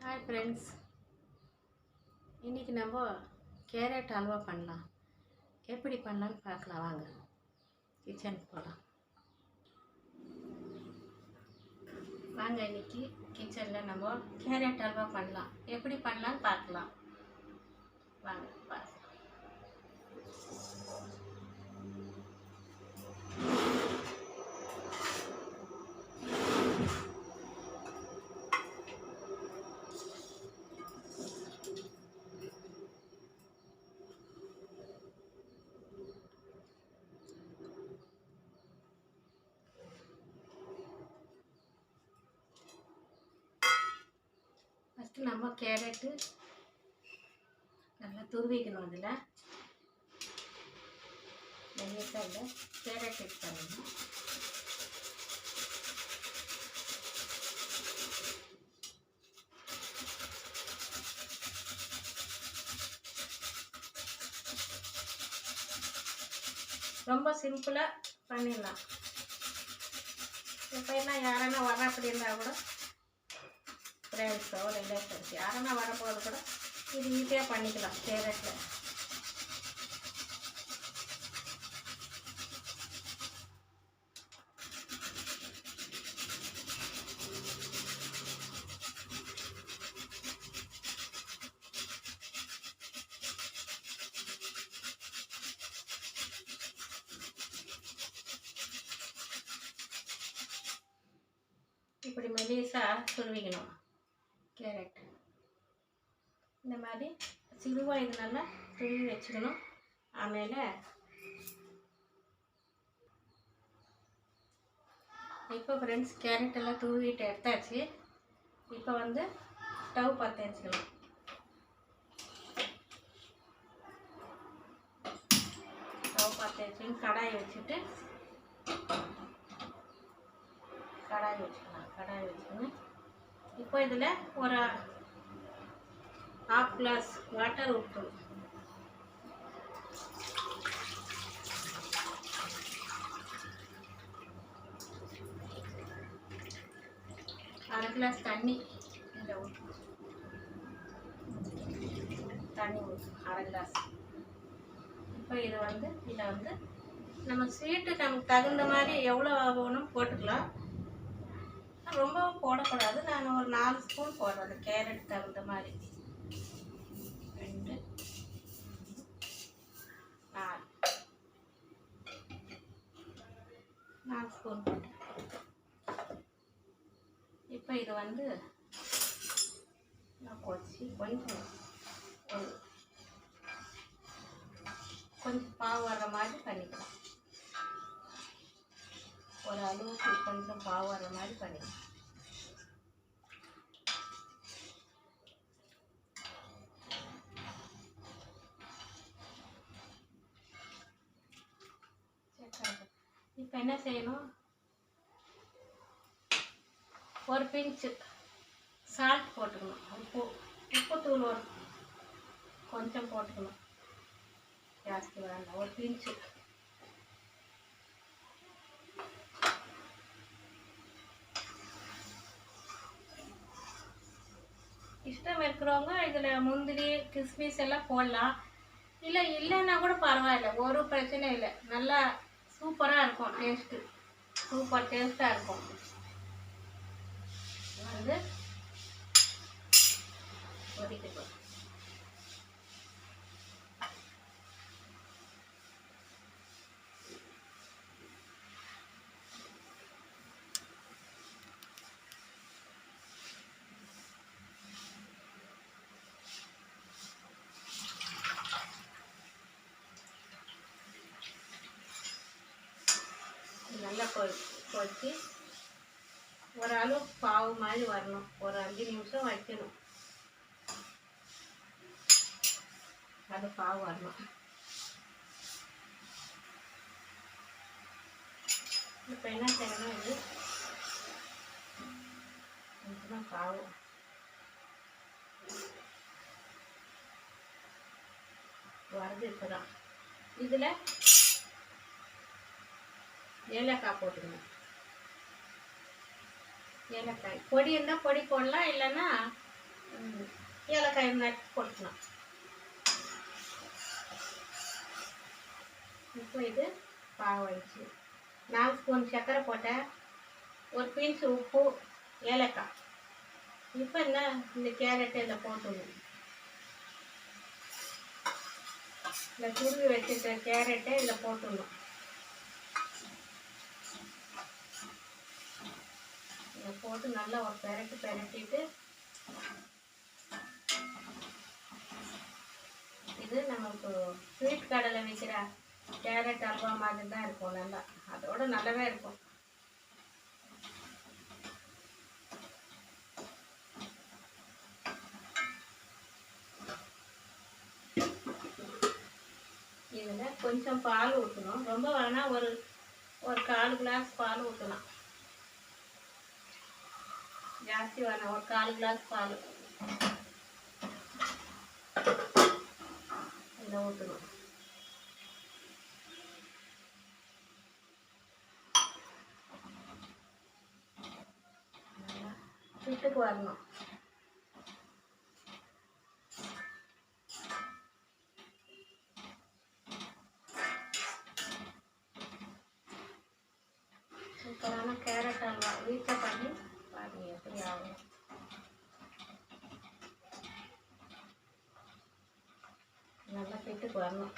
Hi friends, இன்றைக்கி நம்ம carrot halwa பண்ணலாம். எப்படி பண்ணலான்னு பார்க்கலாம். வாங்க கிச்சனுக்கு போகலாம். வாங்க இன்றைக்கி கிச்சனில் நம்ம கேரட் அல்வா பண்ணலாம். எப்படி பண்ணலான்னு பார்க்கலாம். வாங்க பார்க்கலாம். ஃபஸ்ட்டு நம்ம கேரட்டு நல்லா துருவிக்கணும். அதில் மெல்லிசாக இல்லை கேரட் இது பண்ணணும். ரொம்ப சிம்பிளாக பண்ணிடலாம். இப்போ என்ன யாரானா வர அப்படி இருந்தால் கூட ஃப்ரெண்ட்ஸோ ரிலேஷன்ஸ் யாரானா வரப்போது கூட இது ஈஸியாக பண்ணிக்கலாம். கேரட்டில் இப்படி மெலிசாக துருவிக்கணும். கேரட் இந்த மாதிரி சிறுவாக இது நல்லா துருவி வச்சுக்கணும். ஆಮೇಲೆ இப்போ ஃப்ரெண்ட்ஸ் கேரட் எல்லாம் துருவிட்டு எடுத்தாச்சு. இப்போ ஸ்டவ் பற்ற வச்சுக்கலாம். ஸ்டவ் பற்ற வச்சு கடாயை வச்சுட்டு கடாய் வச்சுக்கணும். இப்போ இதில் ஒரு 1/2 கிளாஸ் வாட்டர் ஊற்றணும். அரை கிளாஸ் தண்ணி இதில் ஊற்றணும். தண்ணி ஊற்றணும் 1/2 கிளாஸ். இப்போ இது இதில் நம்ம ஸ்வீட்டுக்கு நமக்கு தகுந்த மாதிரி எவ்வளோ வேணும் போட்டுக்கலாம். ரொம்ப போடக்கூடாது. நான் ஒரு 4 ஸ்பூன் போடுறது கேரட் தகுந்த மாதிரி. 2 4 ஸ்பூன் போட்டேன். இப்போ இது நான் கொச்சி கொஞ்சம் பாவு வர்ற மாதிரி பண்ணிக்கலாம். ஒரு அளவுக்கு கொஞ்சம் பாவு வர்ற மாதிரி பண்ணிக்கலாம். இப்போ என்ன செய்யணும், ஒரு பிஞ்சு சால்ட் போட்டுக்கணும். உப்புத்தூள் ஒரு கொஞ்சம் போட்டுக்கணும். ஜாஸ்தி வேண்டாம், ஒரு பிஞ்சு. இஷ்டம் இருக்கிறவங்க இதில் முந்திரி கிஸ்மிஸ் எல்லாம் போடலாம். இல்லைன்னா கூட பரவாயில்ல, ஒரு பிரச்சனை இல்லை. நல்லா சூப்பராக இருக்கும். சூப்பர் டேஸ்ட்டாக இருக்கும். ஒதுக்கிப்போம். நல்லா கொதிச்சு ஒரு அளவு பாவு மாதிரி வரணும். ஒரு 5 நிமிஷம் வைக்கணும். அது பாவு வரணும். இப்போ என்ன செய்யணும், இதுதான் பாவு. வருது. இப்போதான் இதில் ஏலக்காய் போட்டுக்கணும். ஏலக்காய் பொடி இருந்தால் பொடி போடலாம், இல்லைன்னா ஏலக்காய் நட்டு போட்டுக்கலாம். இப்போ இது பாவாயிடுச்சு. 4 ஸ்பூன் சர்க்கரை போட்டேன், ஒரு பிஞ்ச் உப்பு, ஏலக்காய். இப்போ இந்த கேரட்டு இதில் போட்டுடணும். இந்த துருவி வச்சுருக்க கேரட்டை இதில் போட்டுடணும். இதை போட்டு நல்லா ஒரு பெரட்டிட்டு இது நமக்கு ஸ்வீட் கடையில் வைக்கிற கேரட் அல்வா மாதிரி தான் இருக்கும். நல்லா அதோட நல்லாவே இருக்கும். இதில் கொஞ்சம் பால் ஊற்றணும். ரொம்ப வேணால் ஒரு 1/4 கிளாஸ் பால் ஊற்றலாம். ஜாஸ்தி வேணாம், ஒரு 1/4 கிளாஸ் பால் இதில் ஊற்றணும். வீட்டுக்கு வரணும். சூப்பரான கேரட் அல்வா வீட்டில் பண்ணி பாருங்க எப்படி ஆகும். நல்லா வீட்டுக்கு வரணும்.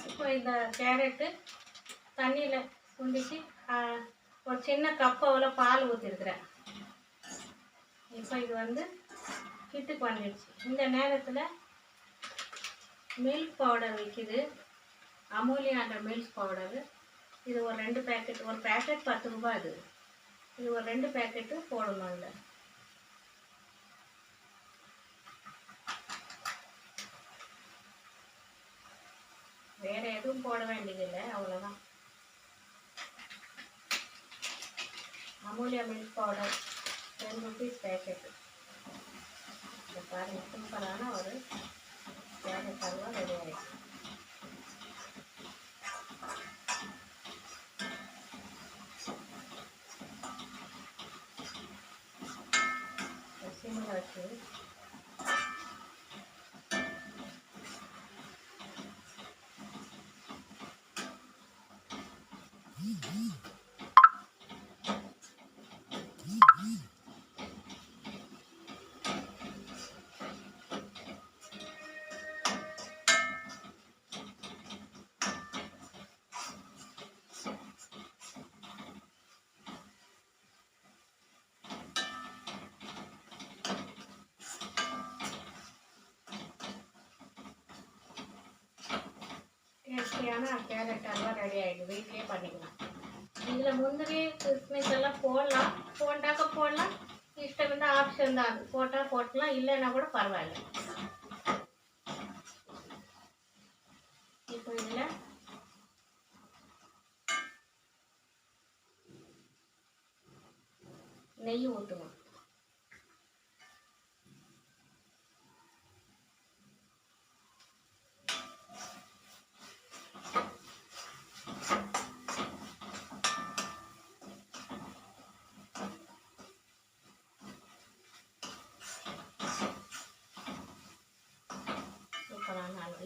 இப்போ இந்த கேரட்டு தண்ணியில் சுண்டிச்சு ஒரு சின்ன கப்பவில் பால் ஊற்றிருக்கிறேன். இப்போ இது கிட்டுக்கு வந்துடுச்சு. இந்த நேரத்தில் மில்க் பவுடர் விற்கிது, அமூலியான்ற மில்க் பவுடரு. இது ஒரு 2 பேக்கெட், ஒரு பேக்கெட் 10 ரூபாய். இது ஒரு 2 பேக்கெட்டு போடணும். இல்லை வேறு எதுவும் போட வேண்டியதில்லை, அவ்வளோதான். அமூலியா மில்க் பவுடர் 10 ரூபீஸ் பேக்கெட்டு. இதை பாருங்கள், சிம்பிளான ஒரு கேரட் அல்வா ரெடி ஆகிடுச்சு. சிம்மில் வச்சு டேஸ்டியான கேரட் அல்வா ரெடி ஆகிடுது. வீட்லேயே பண்ணிக்கலாம். இதில் முந்திரி கிஸ்மிஸ் எல்லாம் போடலாம், போடலாம். இஷ்டம் இருந்தால் ஆப்ஷன் தான், அது போட்டால் போட்டலாம், இல்லைன்னா கூட பரவாயில்ல. இப்போ இதில் நெய் ஊற்றணும்.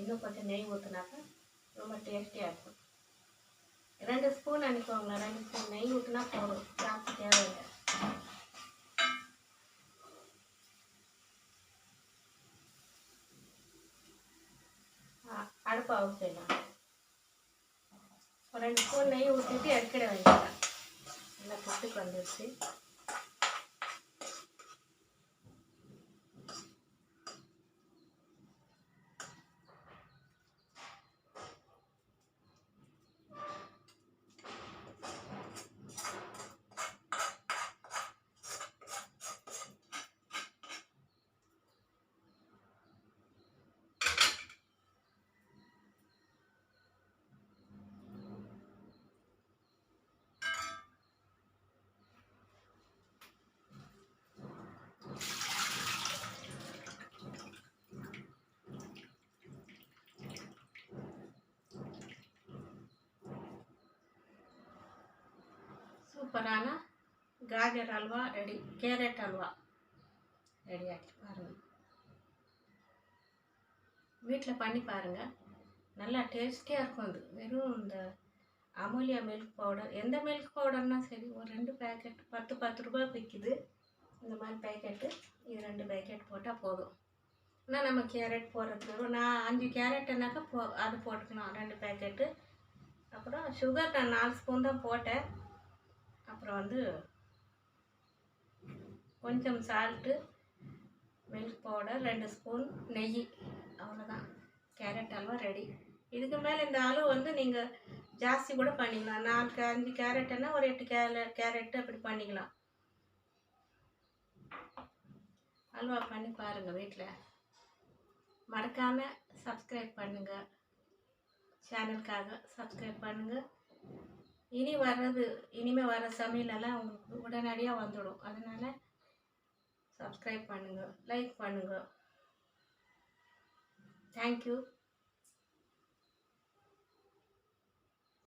இன்னும் கொஞ்சம் நெய் ஊற்றினாக்கா ரொம்ப டேஸ்டியாக இருக்கும். 2 ஸ்பூன் அனுப்புவாங்களா, 2 ஸ்பூன் நெய் ஊற்றினா போதும், ஜாஸ்தி தேவையில்லை. அடுப்பு ஆஃப் செய்யலாம். ஒரு 2 ஸ்பூன் நெய் ஊற்றிட்டு இறக்கிட வேண்டியதான். நல்லா குட்டுக்கு வந்துடுச்சு. சூப்பரான gajar halwa ready. Carrot halwa ready ஆகிடுச்சு பாருங்கள். வீட்டில் பண்ணி பாருங்கள், நல்லா டேஸ்டியாக இருக்கும். அது வெறும் இந்த அமுலியா மில்க் பவுடர், எந்த மில்க் பவுடர்னா சரி, ஒரு 2 பேக்கெட் 10 ரூபாய் விற்கிது இந்த மாதிரி பேக்கெட்டு. இது 2 பேக்கெட் போட்டால் போதும். ஆனால் நம்ம கேரட் போடுறதுக்கு நான் 5 கேரட்டுனாக்கா அது போட்டுக்கலாம் 2 பேக்கெட்டு. அப்புறம் சுகர் நான் 4 ஸ்பூன் தான் போட்டேன். அப்புறம் வந்து கொஞ்சம் சால்ட்டு, மில்க் பவுடர், 2 ஸ்பூன் நெய், அவ்வளோதான். Carrot halwa ready. இதுக்கு மேலே இந்த அளவு வந்து நீங்கள் ஜாஸ்தி கூட பண்ணிக்கலாம். 4-5 கேரட்டுன்னா ஒரு 8 கேரட்டு அப்படி பண்ணிக்கலாம். அல்வா பண்ணி பாருங்கள் வீட்டில். மறக்காமல் சப்ஸ்கிரைப் பண்ணுங்கள், சேனலுக்காக சப்ஸ்கிரைப் பண்ணுங்கள். இனிமேல் வர சமையலெல்லாம் உங்களுக்கு உடனடியாக வந்துடும். அதனால் சப்ஸ்கிரைப் பண்ணுங்கள், லைக் பண்ணுங்கள். தேங்க்யூ.